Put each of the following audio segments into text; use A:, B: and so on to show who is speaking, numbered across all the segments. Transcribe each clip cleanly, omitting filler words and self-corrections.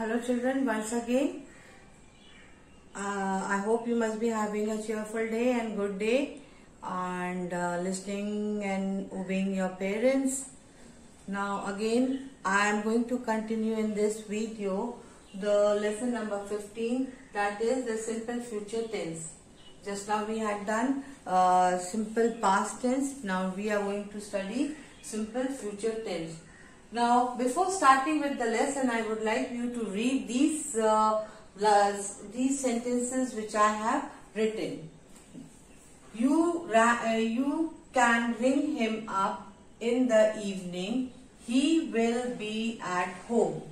A: Hello children, once again. I hope you must be having a cheerful day and good day and listening and obeying your parents. Now again, I am going to continue in this video the lesson number 15, that is the simple future tense. Just now we had done simple past tense. Now we are going to study simple future tense. Now, before starting with the lesson, I would like you to read these sentences which I have written. You can ring him up in the evening. He will be at home.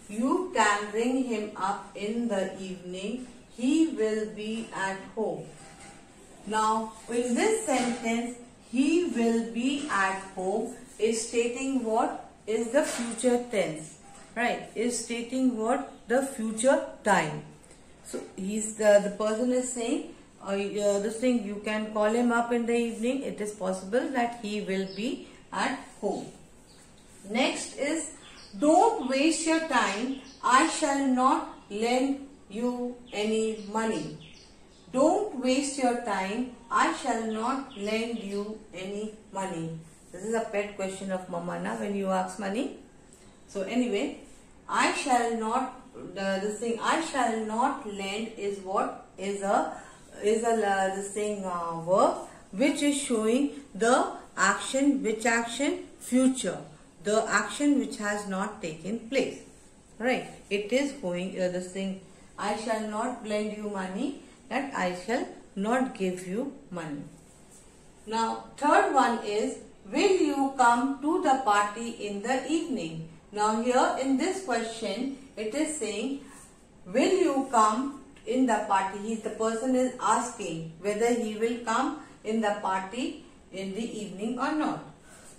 A: You can ring him up in the evening. He will be at home. Now, in this sentence, he will be at home is stating what? Is the future tense, right? Is stating what? The future time. So the person is saying this thing, you can call him up in the evening. It is possible that he will be at home. Next is, don't waste your time. I shall not lend you any money. Don't waste your time. I shall not lend you any money. This is a pet question of Mamana when you ask money. So anyway, I shall not, I shall not lend is what? Is a verb which is showing the action. Which action? Future. The action which has not taken place. Right. It is going, I shall not lend you money, that I shall not give you money. Now third one is, will you come to the party in the evening? Now here in this question, it is saying, will you come in the party? The person is asking whether he will come in the party in the evening or not.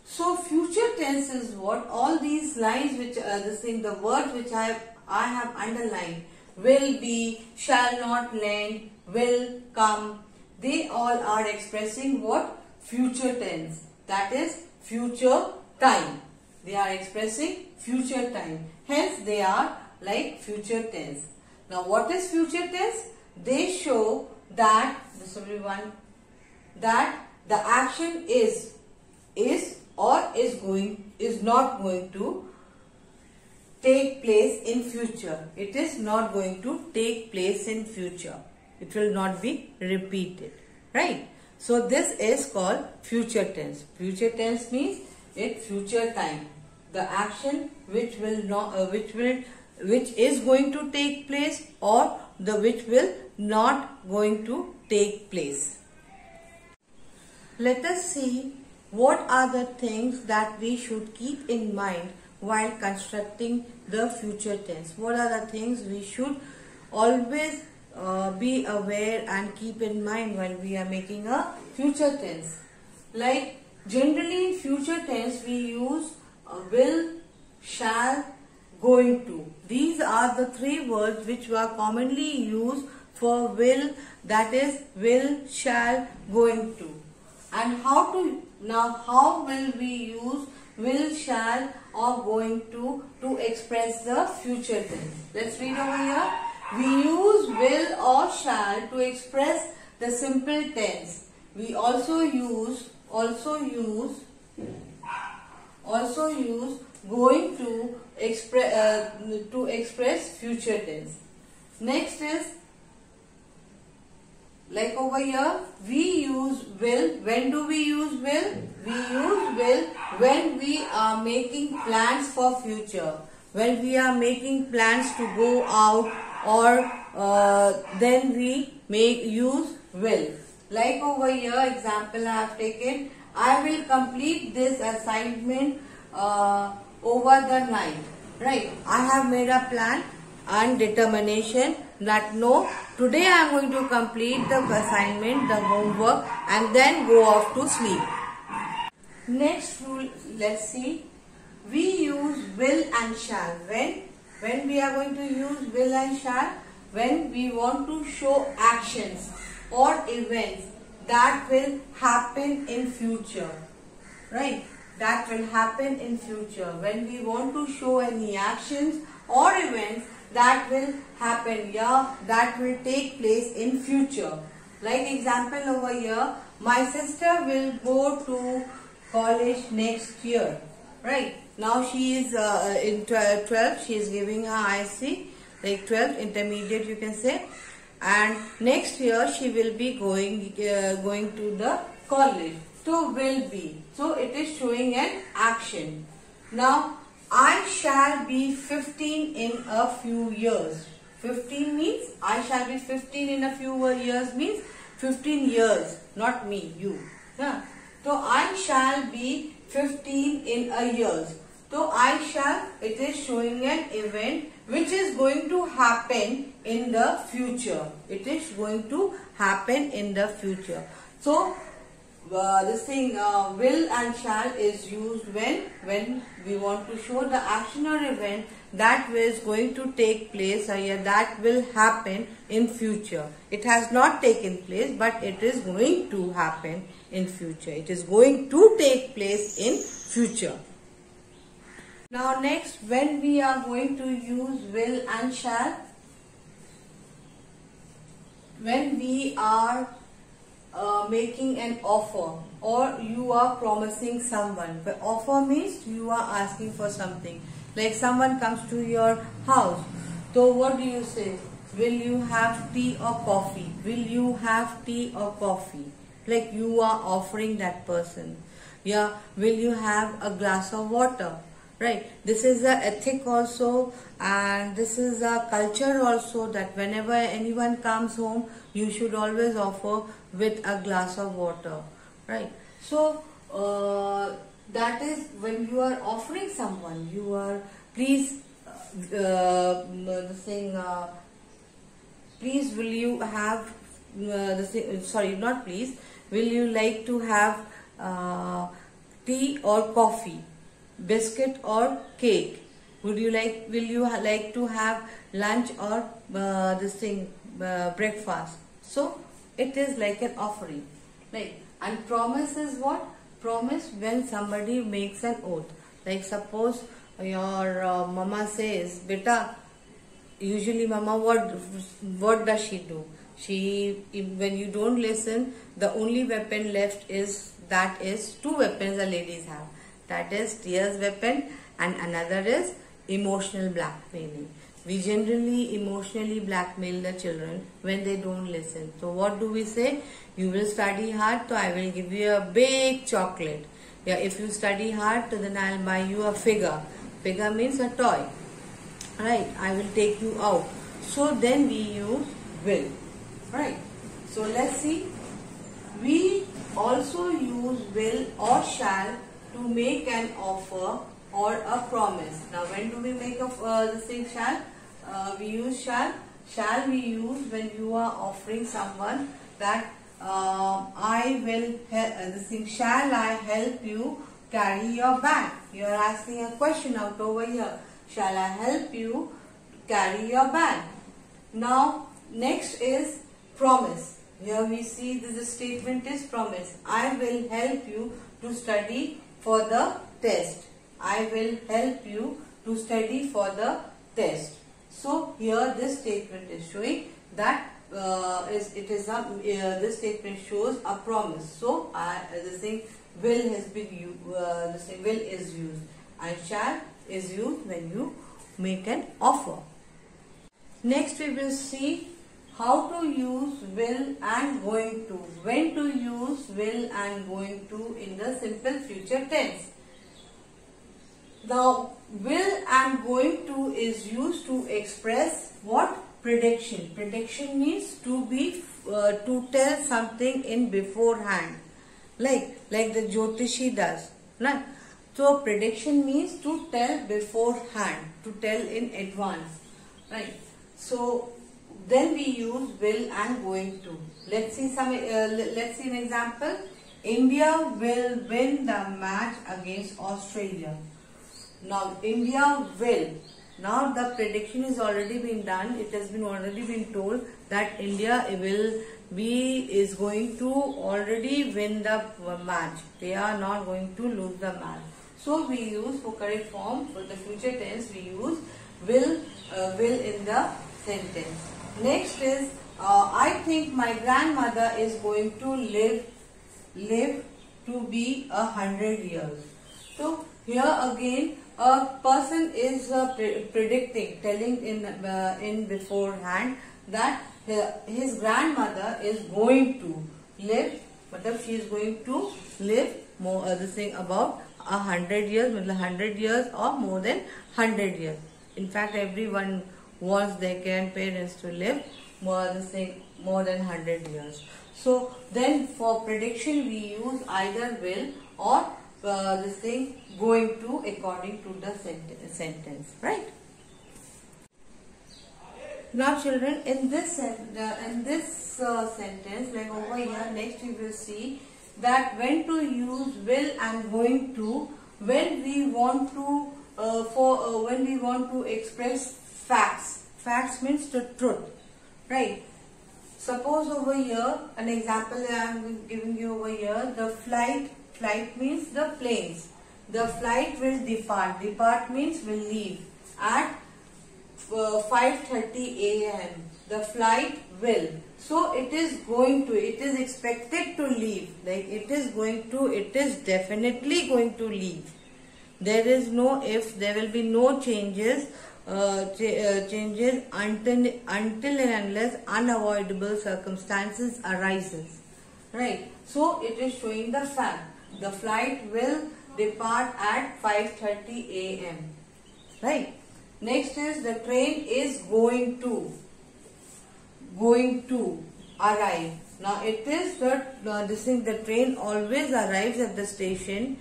A: So future tense is what? All these lines which the words which I have underlined, will be, shall not lend, will come, they all are expressing what? Future tense. That is future time. They are expressing future time. Hence they are like future tense. Now what is future tense? They show that, that the action is not going to take place in future. It is not going to take place in future. It will not be repeated. Right? So this is called future tense. Future tense means it's future time. The action which is going to take place, or the which will not going to take place. Let us see what are the things that we should keep in mind while constructing the future tense. What are the things we should always be aware and keep in mind while we are making a future tense. Like generally in future tense we use will, shall, going to. These are the three words which were commonly used for will, that is will, shall, going to. And how will we use will, shall or going to express the future tense? Let's read over here. We use will or shall to express the simple tense. We also use going to express future tense. Next is, like over here, we use will. When do we use will? We use will when we are making plans for future. When we are making plans to go out, or then we use will. Like over here, example I have taken, I will complete this assignment over the night. Right? I have made a plan and determination that no, today I am going to complete the assignment, the homework, and then go off to sleep. Next rule, let's see. We use will and shall. When we are going to use will and shall? When we want to show actions or events that will happen in future. Right? That will happen in future. When we want to show any actions or events that will happen, yeah, that will take place in future. Like example over here, my sister will go to college next year, right? Now she is in 12, she is giving her IC, like 12th intermediate you can say, and next year she will be going to the college. So will be, so it is showing an action. Now I shall be 15 in a few years. 15 means I shall be 15 in a few years means 15 years, not me, you. Yeah. So I shall be 15 in a years. So I shall, it is showing an event which is going to happen in the future. It is going to happen in the future. So this thing will and shall is used when we want to show the action or event that is going to take place, or that will happen in future. It has not taken place, but it is going to happen in future. It is going to take place in future. Now next, when we are going to use will and shall, when we are making an offer or you are promising someone. But offer means you are asking for something. Like someone comes to your house. So what do you say? Will you have tea or coffee? Will you have tea or coffee? Like you are offering that person. Yeah. Will you have a glass of water? Right. This is a ethic also, and this is a culture also, that whenever anyone comes home, you should always offer with a glass of water. Right. So that is when you are offering someone, you are please please will you have sorry, not please, will you like to have tea or coffee, biscuit or cake? Will you like to have lunch or breakfast? So it is like an offering. Like, and promise is what? Promise when somebody makes an oath. Like suppose your mama says, beta, usually mama what does she do? She, when you don't listen, the only weapon left is two weapons the ladies have. That is tears weapon, and another is emotional blackmailing. We generally emotionally blackmail the children when they don't listen. So what do we say? You will study hard, so I will give you a big chocolate. Yeah, if you study hard, so then I will buy you a figure. Figure means a toy. Right, I will take you out. So then we use will. Right. So let's see. We also use will or shall to make an offer or a promise. Now when do we make shall? We use shall. Shall we use when you are offering someone that I will help, shall I help you carry your bag? You are asking a question out over here. Shall I help you carry your bag? Now next is promise. Here we see this statement is promise. I will help you to study for the test. I will help you to study for the test. So here this statement is showing that this statement shows a promise. So will has been used. Will is used, and shall is used when you make an offer. Next we will see how to use will and going to. When to use will and going to in the simple future tense. Now, will and going to is used to express what? Prediction. Prediction means to tell something in beforehand, like the Jyotishi does. Right? So prediction means to tell beforehand, to tell in advance. Right? So then we use will and going to. Let's see an example. India will win the match against Australia. Now India will. Now the prediction is already been done. It has been already been told that India is going to already win the match. They are not going to lose the match. So we use for correct form for the future tense we use will in the sentence. Next is I think my grandmother is going to live to be 100 years. So here again a person is predicting, telling in beforehand that his grandmother is going to live, but she is going to live more this thing about 100 years, 100 years or more than 100 years. In fact, everyone wants their grandparents to live more than 100 years. So then for prediction we use either will or going to according to the sentence, right? Now children, in this sentence, like over here, next you will see that when to use will and going to when we want to when we want to express facts. Facts means the truth, right? Suppose over here, an example I am giving you over here, the flight means the planes. The flight will depart. Depart means will leave at 5:30 a.m. The flight will. So it is going to, it is expected to leave. Like it is going to, it is definitely going to leave. There is no if, there will be no changes until and unless unavoidable circumstances arises. Right. So it is showing the fact. The flight will depart at 5:30 a.m. Right. Next is the train is going to arrive. Now it is the train always arrives at the station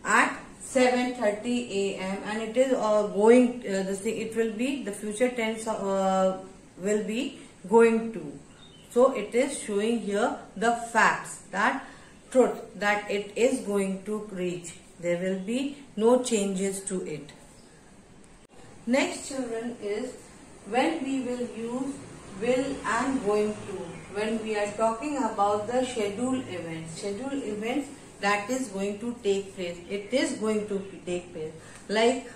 A: at 7:30 a.m. and it is going it will be the future tense will be going to. So it is showing here the facts, that truth, that it is going to reach. There will be no changes to it. Next children is when we will use will and going to when we are talking about the scheduled events. Scheduled events that is going to take place. It is going to take place. Like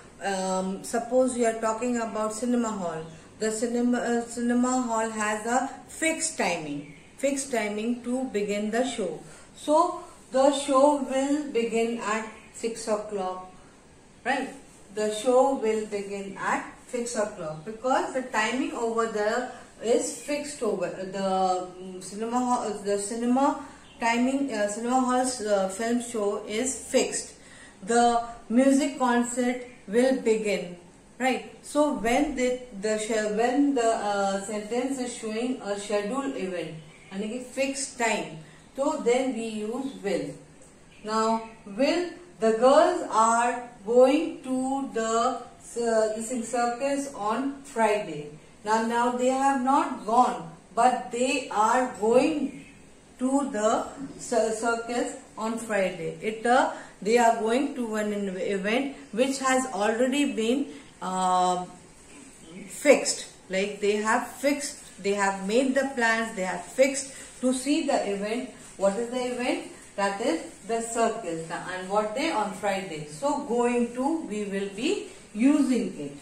A: suppose we are talking about cinema hall. The cinema hall has a fixed timing to begin the show. So the show will begin at 6 o'clock, right? The show will begin at 6 o'clock because the timing over there is fixed over the cinema hall. The cinema timing, cinema hall's film show is fixed. The music concert will begin, right? So when the sentence is showing a scheduled event and a fixed time, so then we use will. Now will, the girls are going to the circus on Friday. Now they have not gone, but they are going to the circus on Friday. They are going to an event which has already been fixed. Like they have made the plans, they have fixed to see the event. What is the event? That is the circus. And what day? On Friday. So going to, we will be using it.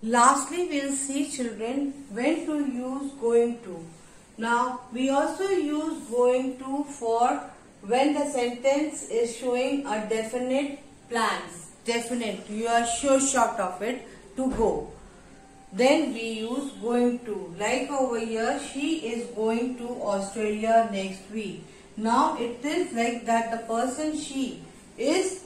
A: Lastly, we will see children when to use going to. Now we also use going to for when the sentence is showing a definite plans. Definite, you are sure shot of it to go. Then we use going to. Like over here, she is going to Australia next week. Now it is like that the person she is,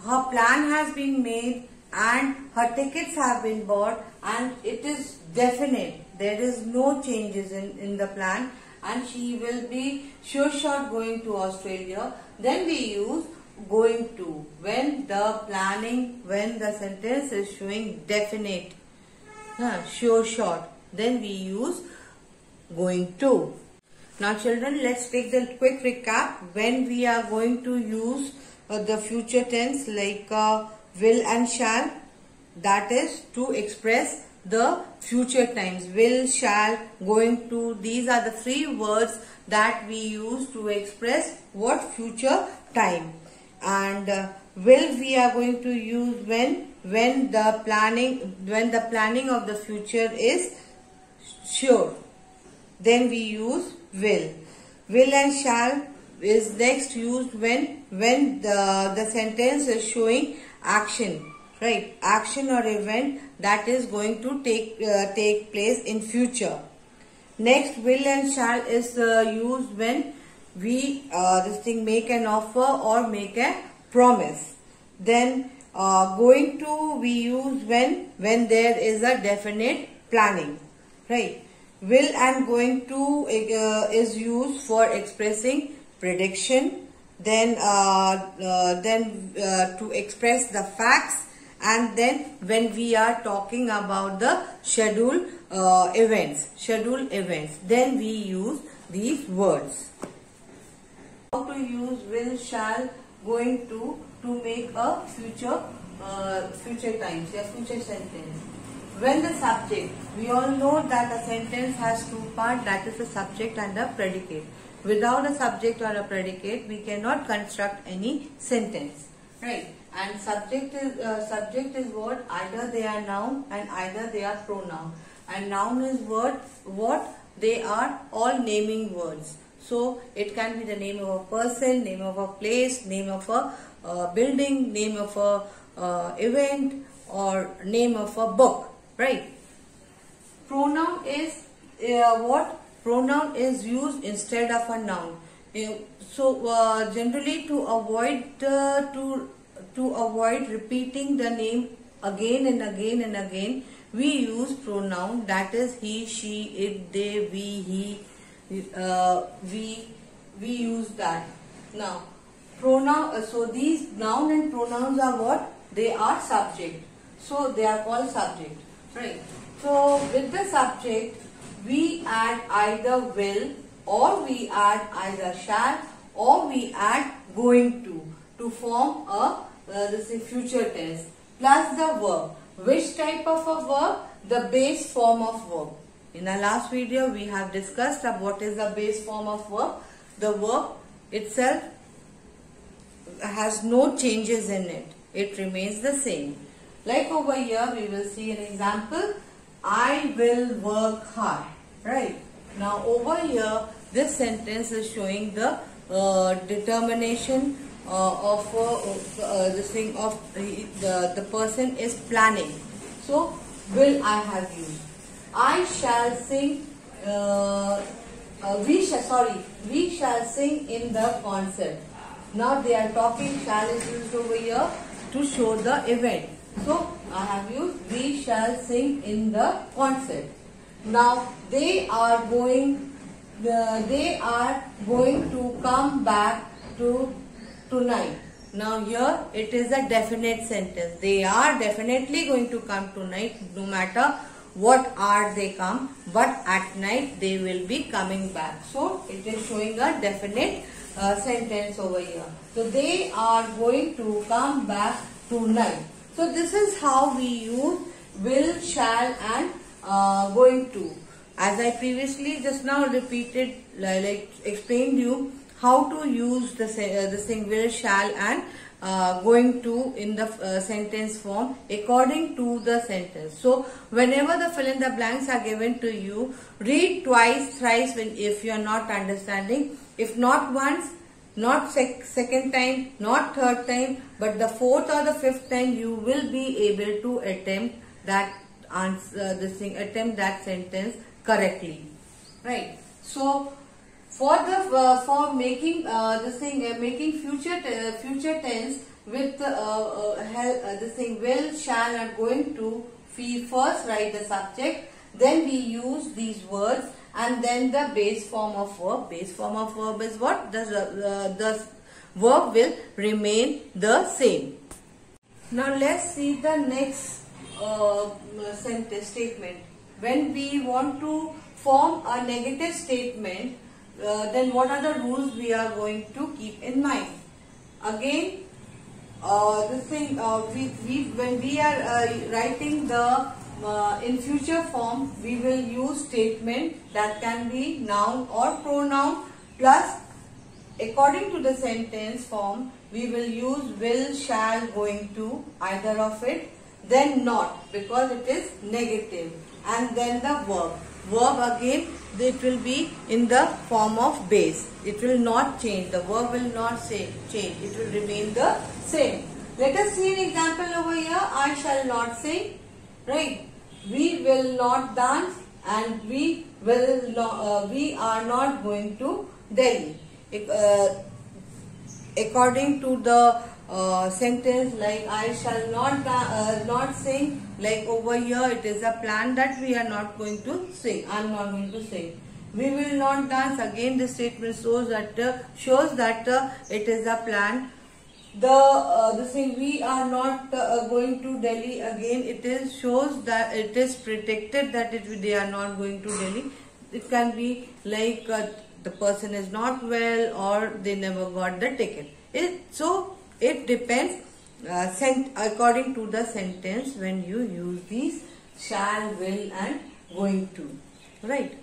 A: her plan has been made and her tickets have been bought and it is definite. There is no changes in the plan and she will be sure shot going to Australia. Then we use going to when the sentence is showing definite. Sure shot, then we use going to. Now children, let's take the quick recap when we are going to use the future tense like will and shall, that is to express the future times. Will, shall, going to, these are the three words that we use to express what? Future time. and will we are going to use when the planning of the future is sure. Then we use will. Will and shall is next used when the sentence is showing action, right? Action or event that is going to take place in future. Next, will and shall is used when we make an offer or make a promise. Then going to we use when there is a definite planning, right? Will and going to is used for expressing prediction, then to express the facts, and then when we are talking about the scheduled events, then we use these words. How to use will, shall, going to make a future times, a future sentence. When the subject, we all know that a sentence has two parts, that is the subject and the predicate. Without a subject or a predicate, we cannot construct any sentence, right? And subject is what? Either they are noun and either they are pronoun. And noun is what? They are all naming words. So it can be the name of a person, name of a place, name of a building, name of a event, or name of a book, right? Pronoun is what? Pronoun is used instead of a noun. So generally to avoid repeating the name again and again and again, we use pronoun, that is he, she, it, they, we, he. We use that. Now pronoun, so these noun and pronouns are what? They are subject, so they are called subject, right? So with the subject we add either will, or we add either shall, or we add going to form a future tense, plus the verb. Which type of a verb? The base form of verb. In our last video, we have discussed what is the base form of verb. The verb itself has no changes in it. It remains the same. Like over here, we will see an example. I will work hard. Right. Now over here, this sentence is showing the determination of the person is planning. So will I have used. I shall sing. We shall sing in the concert. Now they are talking. Shall is used over here to show the event. So I have used we shall sing in the concert. Now they are going to come back tonight. Now here it is a definite sentence. They are definitely going to come tonight, no matter what hour they come, but at night they will be coming back. So it is showing a definite sentence over here. So they are going to come back tonight. So this is how we use will, shall and going to. As I previously just now repeated, like explained you how to use the thing will, shall and going to in the sentence form according to the sentence. So whenever the fill in the blanks are given to you, read twice, thrice if you are not understanding. If not once, not second time, not third time, but the fourth or the fifth time, you will be able to attempt that attempt that sentence correctly, right? So for making making future tense with will, shall and going to, we first write the subject, then we use these words, and then the base form of verb. Base form of verb is what? The verb will remain the same. Now let's see the next sentence statement. When we want to form a negative statement, then what are the rules we are going to keep in mind? Again, when we are writing the in future form, we will use statement that can be noun or pronoun, plus according to the sentence form we will use will, shall, going to, either of it. Then not, because it is negative. And then the verb. Verb again, it will be in the form of base. It will not change. The verb will not change. It will remain the same. Let us see an example over here. I shall not sing. Right? We will not dance, and we are not going to Delhi. According to the sentence like I shall not sing, like over here it is a plan that we are not going to sing. I am not going to sing. We will not dance. Again, the statement shows that it is a plan. The thing we are not going to Delhi, again it shows that it is predicted that they are not going to Delhi. It can be like the person is not well, or they never got the ticket. So it depends according to the sentence when you use these shall, will and going to. Right.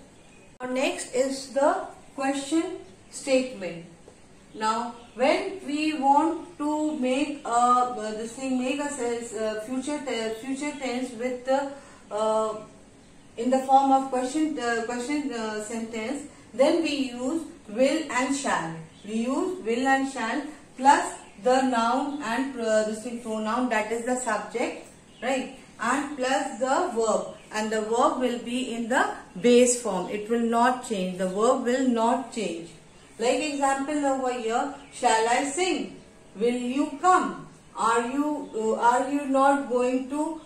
A: Now next is the question statement. Now when we want to make a future tense with in the form of question sentence, then we use will and shall. We use will and shall plus the noun and pronoun, that is the subject, right, and plus the verb, and the verb will be in the base form. It will not change. The verb will not change. Like example over here, shall I sing? Will you come? Are you not going to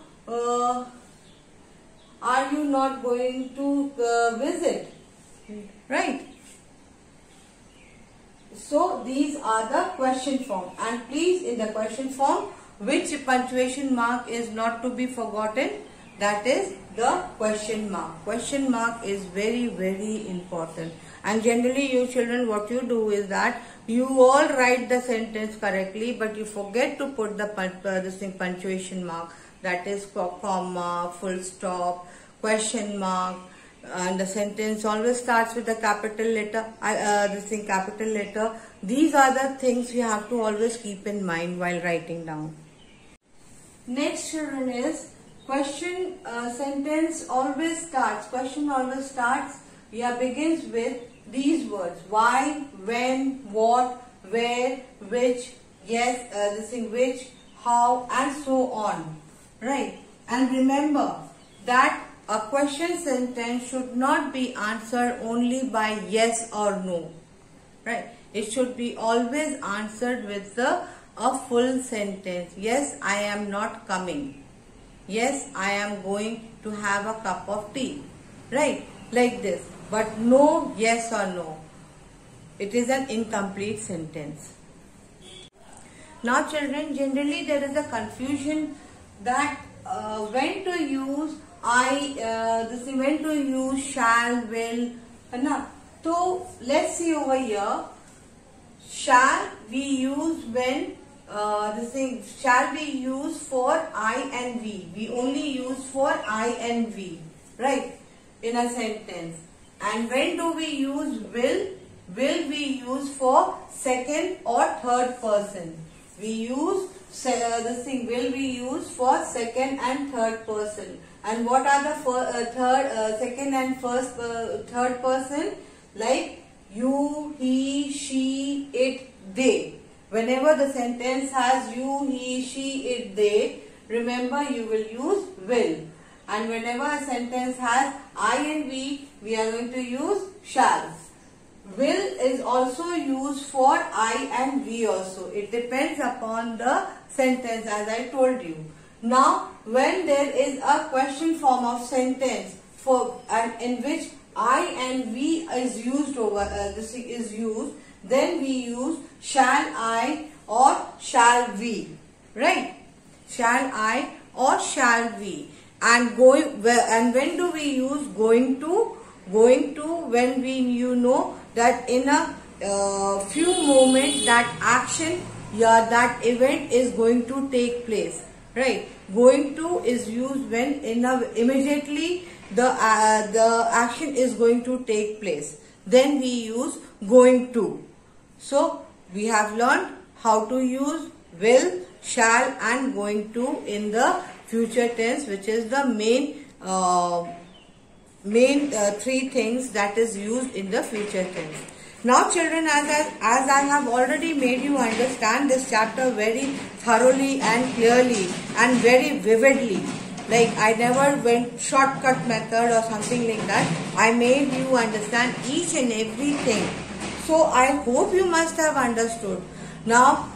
A: visit? Right. So these are the question form, and please, in the question form, which punctuation mark is not to be forgotten? That is the question mark. Question mark is very, very important. And generally you children, what you do is that you all write the sentence correctly, but you forget to put the punctuation mark, that is comma, full stop, question mark, and the sentence always starts with a capital letter. Capital letter. These are the things you have to always keep in mind while writing down. Next, children, is question sentence always starts. Question always starts. Begins with these words: why, when, what, where, which, yes, which, how, and so on. Right? And remember that a question sentence should not be answered only by yes or no. Right? It should be always answered with a full sentence. Yes, I am not coming. Yes, I am going to have a cup of tea. Right? Like this. But no, yes or no. It is an incomplete sentence. Now children, generally there is a confusion that when to use when to use shall, will. So let's see over here. Shall we use when shall be used for I and we. We only use for I and we, right, in a sentence. And when do we use will? Will we use for second or third person. We use will we use for second and third person. And what are the second and third person? Like you, he, she, it, they. Whenever the sentence has you, he, she, it, they, remember you will use will. And whenever a sentence has I and we are going to use shall. Will is also used for I and we also. It depends upon the sentence, as I told you. Now, when there is a question form of sentence in which I and we is used then we use shall I or shall we, right? Shall I or shall we. And when do we use going to? Going to when we that in a few moments that action, that event is going to take place, right? Going to is used when immediately the action is going to take place. Then we use going to. So we have learned how to use will, shall and going to in the future tense, which is the main three things that is used in the future tense. Now children, as I have already made you understand this chapter very thoroughly and clearly and very vividly, like I never went shortcut method or something like that. I made you understand each and everything. So I hope you must have understood. Now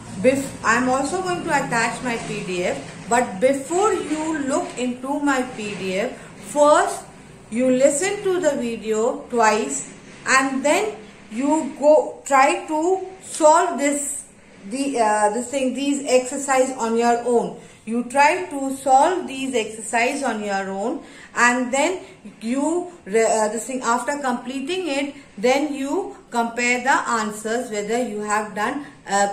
A: I am also going to attach my PDF, but before you look into my PDF, first you listen to the video twice and then you go try to solve these exercise on your own. You try to solve these exercise on your own, and then you after completing it, then you compare the answers whether you have done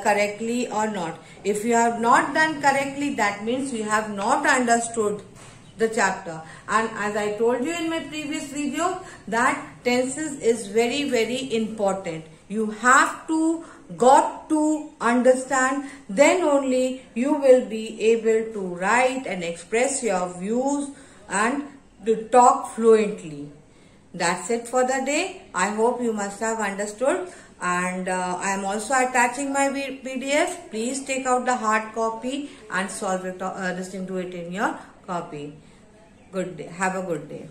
A: correctly or not. If you have not done correctly, that means you have not understood the chapter. And as I told you in my previous video, that tenses is very, very important. You have to got to understand, then only you will be able to write and express your views and to talk fluently. That's it for the day. I hope you must have understood, and I am also attaching my PDF. Please take out the hard copy and solve it, listen to it in your copy. Good day. Have a good day.